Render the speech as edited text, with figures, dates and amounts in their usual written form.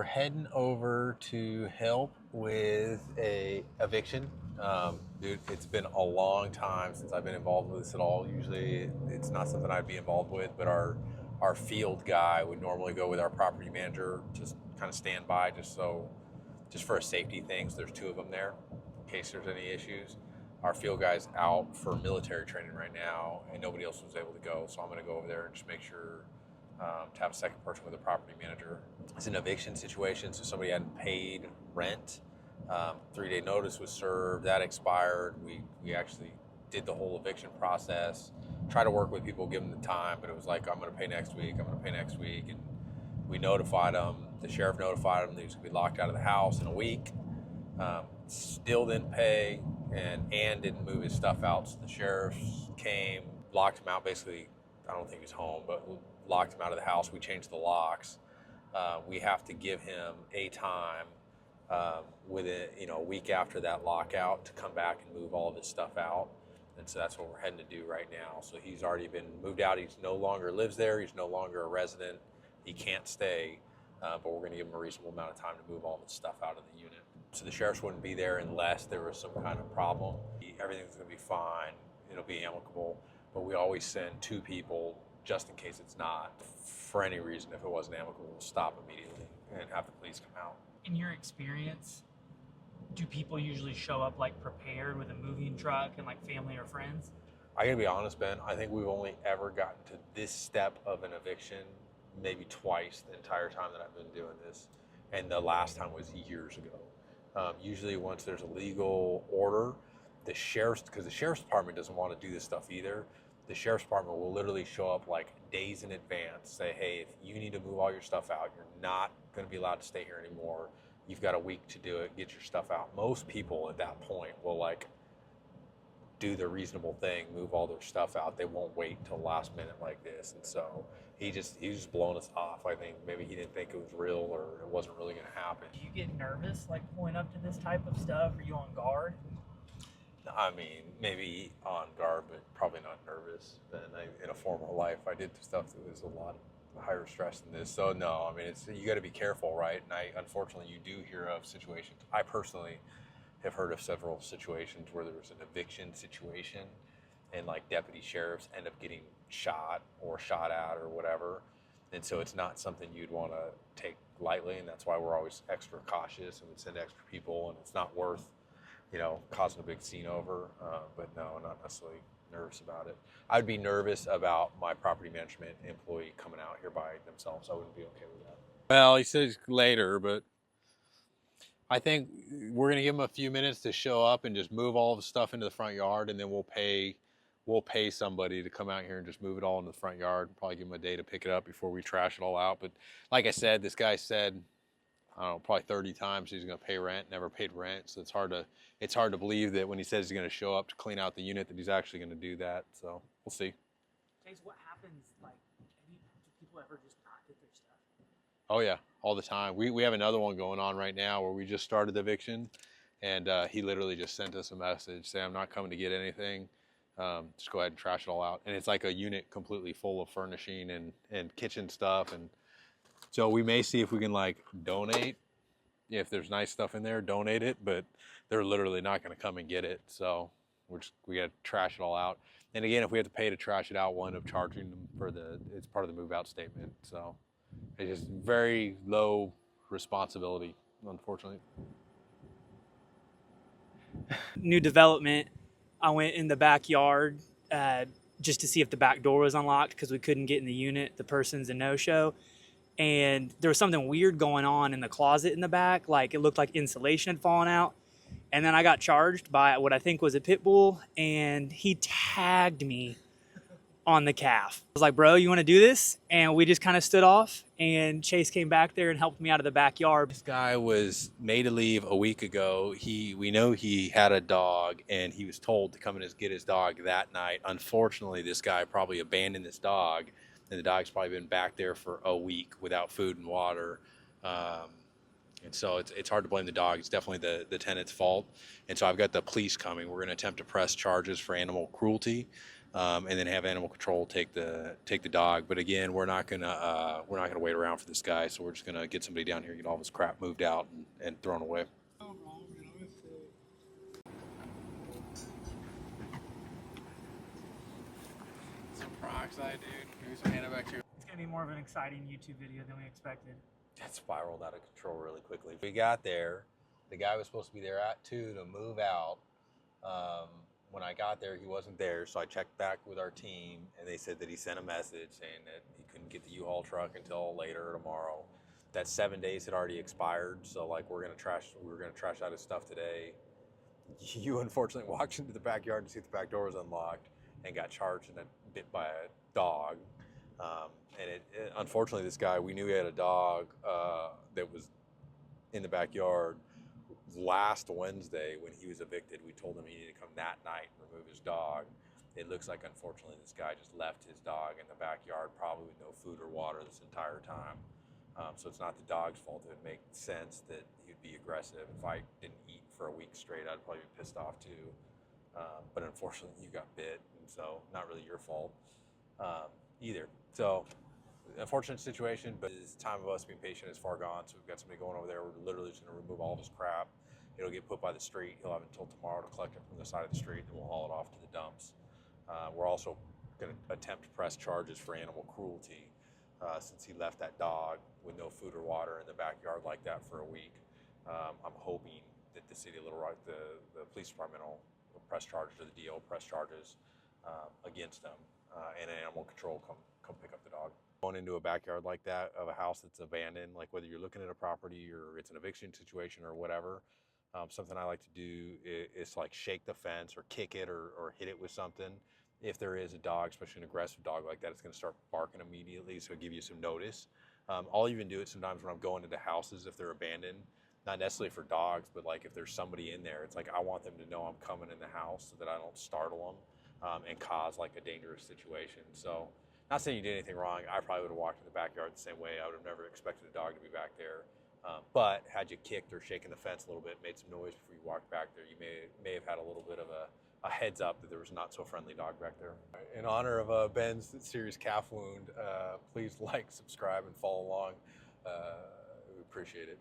We're heading over to help with a eviction. Dude, it's been a long time since I've been involved with this at all. Usually it's not something I'd be involved with, but our field guy would normally go with our property manager, just kind of stand by just for a safety thing. So there's two of them there in case there's any issues. Our field guy's out for military training right now and nobody else was able to go. So I'm going to go over there and just make sure to have a second person with a property manager. It's an eviction situation, so somebody hadn't paid rent. 3-day notice was served, that expired. We actually did the whole eviction process, try to work with people, give them the time, but it was like, I'm going to pay next week, and we notified them. The sheriff notified them that he was going to be locked out of the house in a week. Still didn't pay, and didn't move his stuff out. So the sheriff came, locked him out. Basically, I don't think he's home, but locked him out of the house. We changed the locks. We have to give him a time within a week after that lockout to come back and move all of his stuff out. And so that's what we're heading to do right now. So he's already been moved out. He's no longer lives there. He's no longer a resident. He can't stay, but we're going to give him a reasonable amount of time to move all of his stuff out of the unit. So the sheriffs wouldn't be there unless there was some kind of problem. Everything's going to be fine. It'll be amicable, but we always send 2 people just in case it's not. For any reason, if it wasn't amicable, we'll stop immediately and have the police come out. In your experience, do people usually show up like prepared with a moving truck and like family or friends? I gotta be honest, Ben, I think we've only ever gotten to this step of an eviction maybe twice the entire time that I've been doing this. And the last time was years ago. Usually once there's a legal order, because the sheriff's department doesn't want to do this stuff either, the sheriff's department will literally show up like days in advance, say, hey, if you need to move all your stuff out, you're not going to be allowed to stay here anymore. You've got a week to do it, get your stuff out. Most people at that point will like do the reasonable thing, move all their stuff out. They won't wait until last minute like this. And so he was just blowing us off. I think maybe he didn't think it was real or it wasn't really going to happen. Do you get nervous like pulling up to this type of stuff? Are you on guard? I mean, maybe on guard, but probably not nervous. In a former life, I did stuff that was a lot higher stress than this. So no, I mean, you got to be careful, right? And unfortunately, you do hear of situations. I personally have heard of several situations where there was an eviction situation, and like deputy sheriffs end up getting shot or shot at or whatever. And so it's not something you'd want to take lightly, and that's why we're always extra cautious and we send extra people, and it's not worth causing a big scene over, but no, not necessarily nervous about it. I'd be nervous about my property management employee coming out here by themselves. I wouldn't be okay with that. Well, he says later, but I think we're going to give him a few minutes to show up and just move all of the stuff into the front yard, and then we'll pay somebody to come out here and just move it all into the front yard. Probably give him a day to pick it up before we trash it all out. But like I said, this guy said, I don't know, probably 30 times he's going to pay rent, never paid rent. So it's hard to believe that when he says he's going to show up to clean out the unit that he's actually going to do that. So we'll see. Chase, what happens, like, do people ever just not get their stuff? Oh yeah, all the time. We have another one going on right now where we just started the eviction, and he literally just sent us a message saying, I'm not coming to get anything. Just go ahead and trash it all out. And it's like a unit completely full of furnishing and kitchen stuff. And so we may see if we can like donate. If there's nice stuff in there, donate it, but they're literally not going to come and get it. So we got to trash it all out. And again, if we have to pay to trash it out, we'll end up charging them it's part of the move out statement. So it's just very low responsibility, unfortunately. New development. I went in the backyard just to see if the back door was unlocked because we couldn't get in the unit. The person's a no-show. And there was something weird going on in the closet in the back. Like it looked like insulation had fallen out. And then I got charged by what I think was a pit bull, and he tagged me on the calf. I was like, bro, you want to do this? And we just kind of stood off, and Chase came back there and helped me out of the backyard. This guy was made to leave a week ago. We know he had a dog, and he was told to come and get his dog that night. Unfortunately, this guy probably abandoned this dog, and the dog's probably been back there for a week without food and water. And so it's hard to blame the dog. It's definitely the tenant's fault. And so I've got the police coming. We're going to attempt to press charges for animal cruelty. and then have animal control take the dog. But again, we're not gonna wait around for this guy, so we're just gonna get somebody down here, get all this crap moved out and thrown away. Some peroxide, dude. Maybe some antibacterial. It's gonna be more of an exciting YouTube video than we expected. That spiraled out of control really quickly. We got there. The guy was supposed to be there at 2 to move out. When I got there, he wasn't there, so I checked back with our team, and they said that he sent a message saying that he couldn't get the U-Haul truck until later tomorrow. That 7 days had already expired, so like we were gonna trash out his stuff today. You unfortunately walked into the backyard to see if the back door was unlocked and got charged and then bit by a dog. Unfortunately, this guy, we knew he had a dog that was in the backyard. Last Wednesday when he was evicted, we told him he needed to come that night and remove his dog. It looks like, unfortunately, this guy just left his dog in the backyard, probably with no food or water this entire time. So it's not the dog's fault. It would make sense that he'd be aggressive. If I didn't eat for a week straight, I'd probably be pissed off too. But unfortunately, you got bit, and so not really your fault either. So unfortunate situation, but the time of us being patient is far gone. So we've got somebody going over there. We're literally just going to remove all of his crap. It'll get put by the street. He'll have until tomorrow to collect it from the side of the street, and we'll haul it off to the dumps. We're also going to attempt to press charges for animal cruelty since he left that dog with no food or water in the backyard like that for a week. I'm hoping that the city of Little Rock, the police department will press charges, or the DO press charges against them, and animal control come pick up the dog. Going into a backyard like that of a house that's abandoned, like whether you're looking at a property or it's an eviction situation or whatever, something I like to do is like shake the fence or kick it or hit it with something. If there is a dog, especially an aggressive dog like that, it's going to start barking immediately, so give you some notice. I'll even do it sometimes when I'm going into houses if they're abandoned, not necessarily for dogs, but like if there's somebody in there, it's like I want them to know I'm coming in the house so that I don't startle them and cause like a dangerous situation. So not saying you did anything wrong. I probably would have walked in the backyard the same way. I would have never expected a dog to be back there. But had you kicked or shaken the fence a little bit, made some noise before you walked back there, you may have had a little bit of a heads up that there was not so friendly dog back there. In honor of Ben's serious calf wound, please like, subscribe, and follow along. We appreciate it.